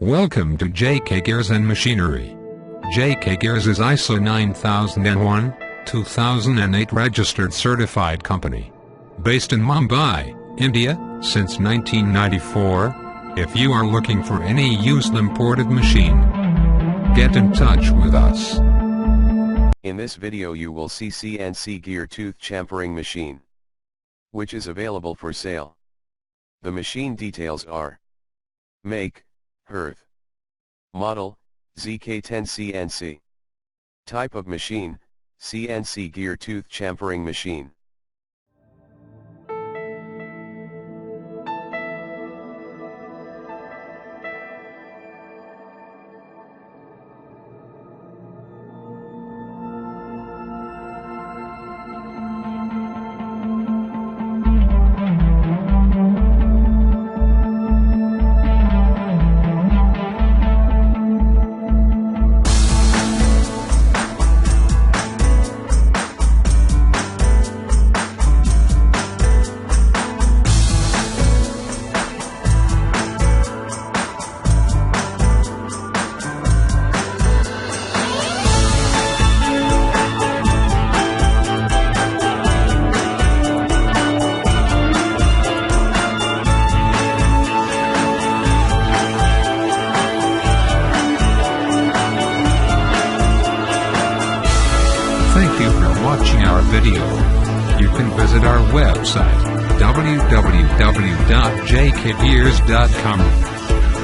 Welcome to JK Gears and Machinery. JK Gears is ISO 9001, 2008 registered certified company. Based in Mumbai, India, since 1994. If you are looking for any used imported machine, get in touch with us. In this video you will see CNC gear tooth chamfering machine, which is available for sale. The machine details are: make, Hearth. Model, ZK10 CNC. Type of machine, CNC gear tooth chamfering machine. Thank you for watching our video. You can visit our website, www.jkgears.com.